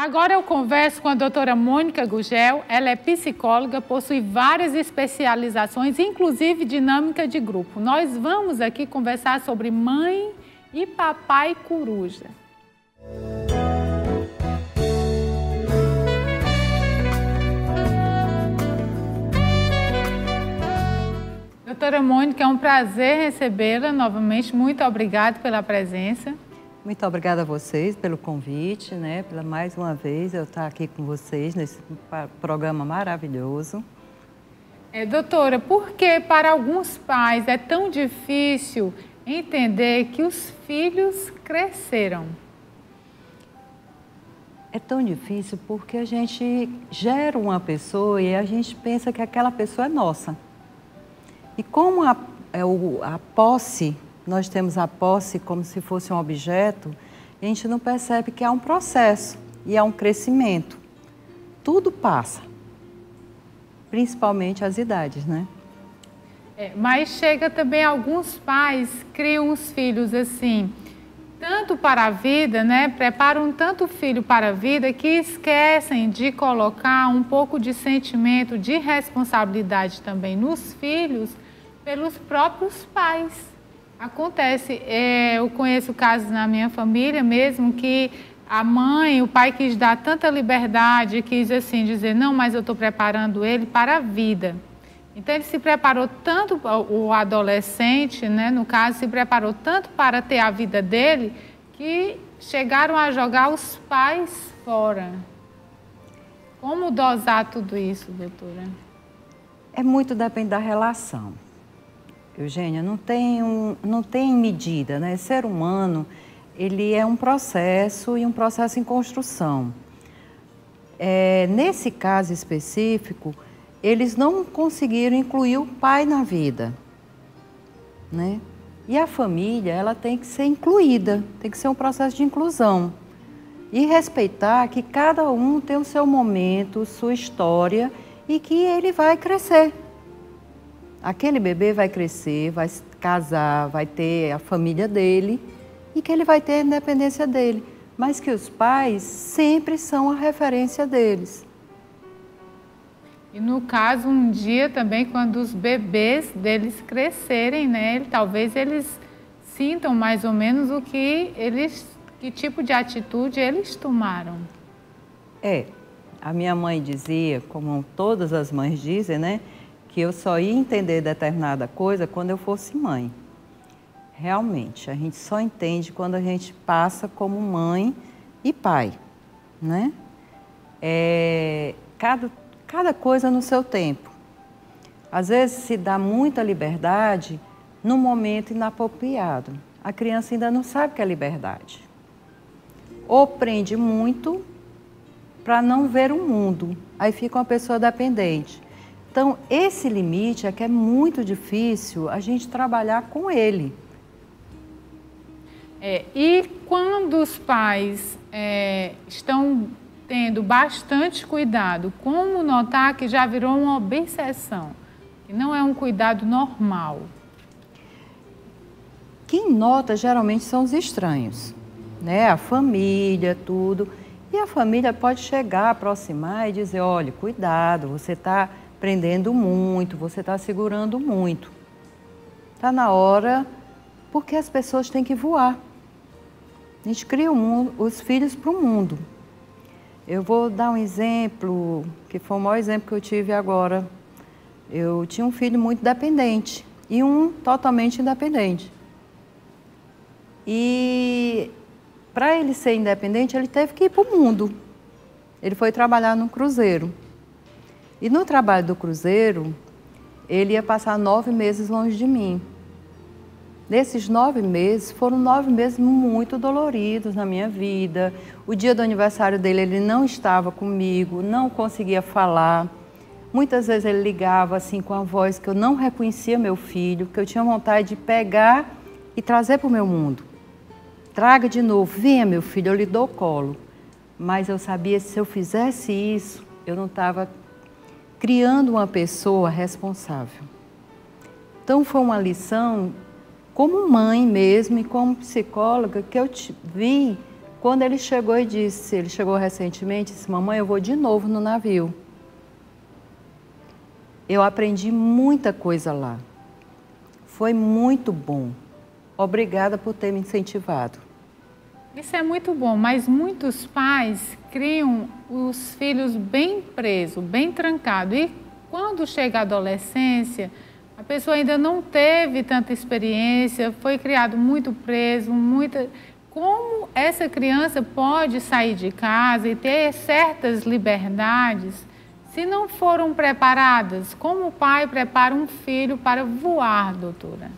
Agora eu converso com a doutora Mônica Gugel. Ela é psicóloga, possui várias especializações, inclusive dinâmica de grupo. Nós vamos aqui conversar sobre mãe e papai coruja. Doutora Mônica, é um prazer recebê-la novamente. Muito obrigada pela presença. Muito obrigada a vocês pelo convite, né? Pela mais uma vez eu estar aqui com vocês nesse programa maravilhoso. Doutora, por que para alguns pais é tão difícil entender que os filhos cresceram? É tão difícil porque a gente gera uma pessoa e a gente pensa que aquela pessoa é nossa. E como a posse, nós temos a posse como se fosse um objeto, a gente não percebe que há um processo e há um crescimento. Tudo passa, principalmente as idades, né? Mas chega também alguns pais criam os filhos assim, tanto para a vida, né? Preparam tanto o filho para a vida que esquecem de colocar um pouco de sentimento de responsabilidade também nos filhos pelos próprios pais. Acontece, eu conheço casos na minha família mesmo que a mãe, o pai quis dar tanta liberdade, quis assim dizer, não, mas eu estou preparando ele para a vida. Então ele se preparou tanto, o adolescente, né, no caso, se preparou tanto para ter a vida dele, que chegaram a jogar os pais fora. Como dosar tudo isso, doutora? É muito depende da relação. Eugênia, não tem medida, né? Ser humano, ele é um processo e um processo em construção. Nesse caso específico, eles não conseguiram incluir o pai na vida, né? E a família, ela tem que ser incluída, tem que ser um processo de inclusão. E respeitar que cada um tem o seu momento, sua história e que ele vai crescer. Aquele bebê vai crescer, vai se casar, vai ter a família dele e que ele vai ter a independência dele. Mas que os pais sempre são a referência deles. E no caso, um dia também, quando os bebês deles crescerem, né? Talvez eles sintam mais ou menos que tipo de atitude eles tomaram. A minha mãe dizia, como todas as mães dizem, né? Que eu só ia entender determinada coisa quando eu fosse mãe. Realmente, a gente só entende quando a gente passa como mãe e pai, né? Cada coisa no seu tempo. Às vezes se dá muita liberdade no momento inapropriado. A criança ainda não sabe o que é liberdade. Ou prende muito para não ver o mundo. Aí fica uma pessoa dependente. Então, esse limite é que é muito difícil a gente trabalhar com ele. E quando os pais estão tendo bastante cuidado, como notar que já virou uma obsessão, que não é um cuidado normal? Quem nota geralmente são os estranhos, né? A família, tudo. E a família pode chegar, aproximar e dizer, olha, cuidado, você está prendendo muito, você está segurando muito. Está na hora, porque as pessoas têm que voar. A gente cria os filhos para o mundo. Eu vou dar um exemplo, que foi o maior exemplo que eu tive agora. Eu tinha um filho muito dependente e um totalmente independente. E para ele ser independente, ele teve que ir para o mundo. Ele foi trabalhar num cruzeiro. E no trabalho do cruzeiro, ele ia passar 9 meses longe de mim. Nesses 9 meses, foram 9 meses muito doloridos na minha vida. O dia do aniversário dele, ele não estava comigo, não conseguia falar. Muitas vezes ele ligava assim com a voz que eu não reconhecia meu filho, que eu tinha vontade de pegar e trazer para o meu mundo. Traga de novo, venha meu filho, eu lhe dou colo. Mas eu sabia que se eu fizesse isso, eu não estava criando uma pessoa responsável. Então foi uma lição, como mãe mesmo e como psicóloga, que eu vi Quando ele chegou e disse, ele chegou recentemente e disse, mamãe, eu vou de novo no navio. Eu aprendi muita coisa lá. Foi muito bom. Obrigada por ter me incentivado. Isso é muito bom, mas muitos pais criam os filhos bem presos, bem trancados. E quando chega a adolescência, a pessoa ainda não teve tanta experiência, foi criado muito preso, Como essa criança pode sair de casa e ter certas liberdades se não foram preparadas? Como o pai prepara um filho para voar, doutora?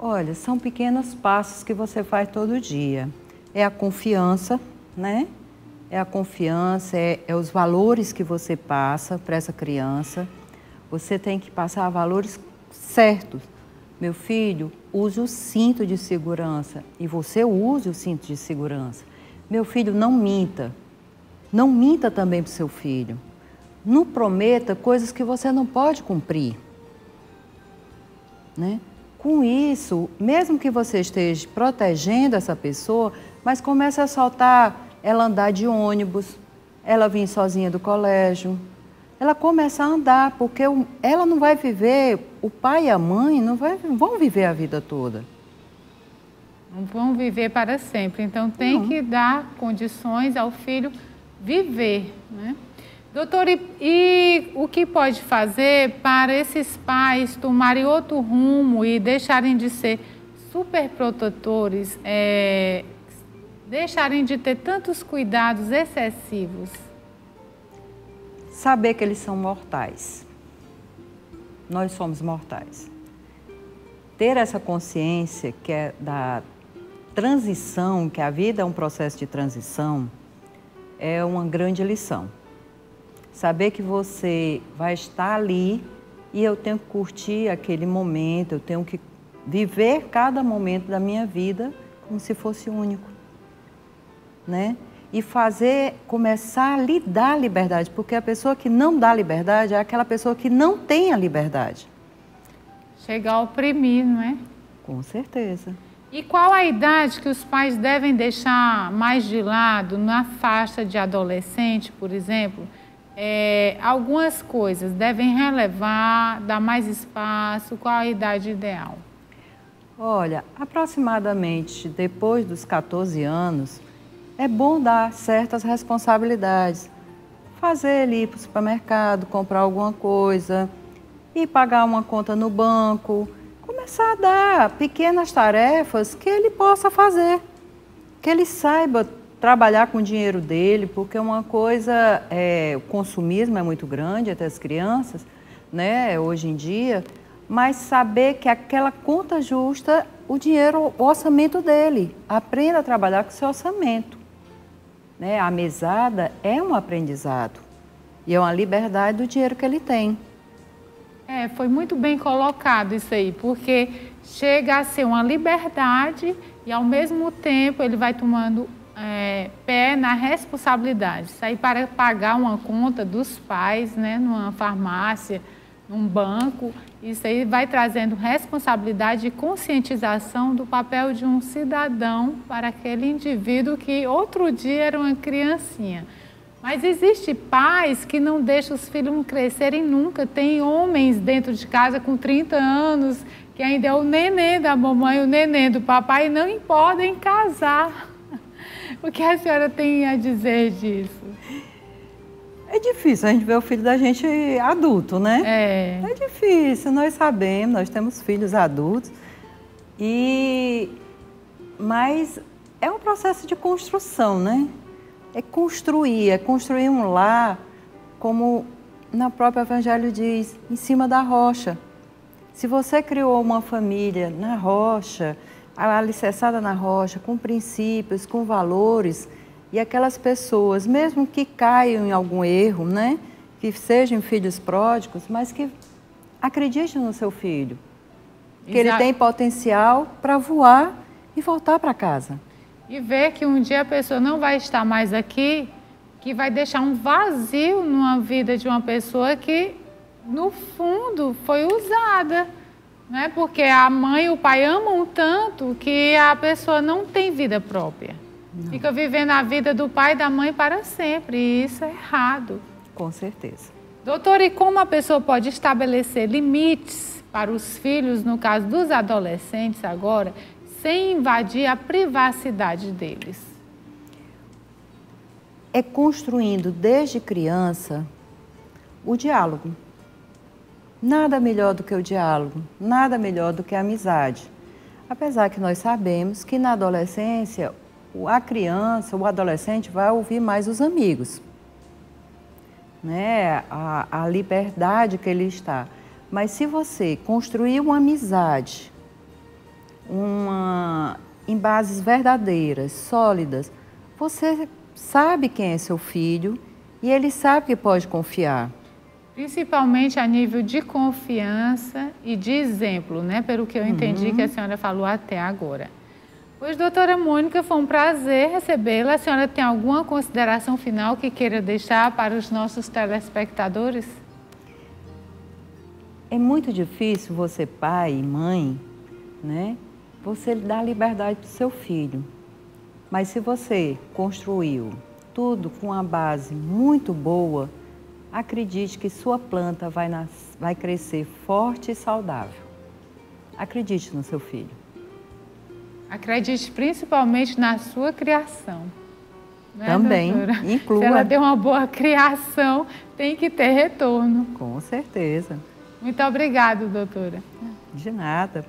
Olha, são pequenos passos que você faz todo dia. É a confiança, né? É a confiança, é os valores que você passa para essa criança. Você tem que passar valores certos. Meu filho, use o cinto de segurança e você use o cinto de segurança. Meu filho, não minta. Não minta também para o seu filho. Não prometa coisas que você não pode cumprir, né? Com isso, mesmo que você esteja protegendo essa pessoa, mas comece a soltar ela andar de ônibus, ela vir sozinha do colégio, ela começa a andar, porque ela não vai viver, o pai e a mãe não vão viver a vida toda. Não vão viver para sempre, então tem que dar condições ao filho viver, né? Doutor, e o que pode fazer para esses pais tomarem outro rumo e deixarem de ser super protetores, deixarem de ter tantos cuidados excessivos? Saber que eles são mortais. Nós somos mortais. Ter essa consciência que é da transição, que a vida é um processo de transição, é uma grande lição. Saber que você vai estar ali e eu tenho que curtir aquele momento, eu tenho que viver cada momento da minha vida como se fosse único, né? E começar a lhe dar liberdade, porque a pessoa que não dá liberdade é aquela pessoa que não tem a liberdade. Chega a oprimir, não é? Com certeza. E qual a idade que os pais devem deixar mais de lado na faixa de adolescente, por exemplo? Algumas coisas devem relevar, dar mais espaço, qual a idade ideal? Olha, aproximadamente depois dos 14 anos, é bom dar certas responsabilidades. Fazer ele ir para o supermercado, comprar alguma coisa, ir pagar uma conta no banco, começar a dar pequenas tarefas que ele possa fazer, que ele saiba trabalhar com o dinheiro dele, porque uma coisa, o consumismo é muito grande entre as crianças, né, hoje em dia, mas saber que aquela conta justa, o dinheiro, o orçamento dele, aprenda a trabalhar com o seu orçamento, né? A mesada é um aprendizado e é uma liberdade do dinheiro que ele tem. Foi muito bem colocado isso aí, porque chega a ser uma liberdade e ao mesmo tempo ele vai tomando pé na responsabilidade. Sair para pagar uma conta dos pais, né, numa farmácia, num banco, isso aí vai trazendo responsabilidade e conscientização do papel de um cidadão para aquele indivíduo que outro dia era uma criancinha. Mas existe pais que não deixam os filhos crescerem nunca. Tem homens dentro de casa com 30 anos que ainda é o neném da mamãe, o neném do papai e não podem casar. O que a senhora tem a dizer disso? É difícil a gente ver o filho da gente adulto, né? É difícil, nós sabemos, nós temos filhos adultos. Mas é um processo de construção, né? É construir um lar, como na própria Evangelho diz, em cima da rocha. Se você criou uma família na rocha, alicerçada na rocha, com princípios, com valores, e aquelas pessoas, mesmo que caiam em algum erro, né, que sejam filhos pródigos, mas que acreditem no seu filho, que ele tem potencial para voar e voltar para casa. E ver que um dia a pessoa não vai estar mais aqui, que vai deixar um vazio numa vida de uma pessoa que, no fundo, foi usada, Né? Porque a mãe e o pai amam tanto que a pessoa não tem vida própria. Não. Fica vivendo a vida do pai e da mãe para sempre, e isso é errado. Com certeza. Doutora, e como a pessoa pode estabelecer limites para os filhos, no caso dos adolescentes agora, sem invadir a privacidade deles? É construindo desde criança o diálogo. Nada melhor do que o diálogo, nada melhor do que a amizade. Apesar que nós sabemos que na adolescência, a criança, o adolescente vai ouvir mais os amigos, né? A liberdade que ele está. Mas se você construir uma amizade, em bases verdadeiras, sólidas, você sabe quem é seu filho e ele sabe que pode confiar. Principalmente a nível de confiança e de exemplo, né? Pelo que eu entendi que a senhora falou até agora. Pois, doutora Mônica, foi um prazer recebê-la. A senhora tem alguma consideração final que queira deixar para os nossos telespectadores? É muito difícil você, pai e mãe, né? Você dar liberdade para o seu filho. Mas se você construiu tudo com uma base muito boa, acredite que sua planta vai crescer forte e saudável. Acredite no seu filho. Acredite principalmente na sua criação. Né, também, doutora? inclua. Se ela deu uma boa criação, tem que ter retorno. Com certeza. Muito obrigada, doutora. De nada.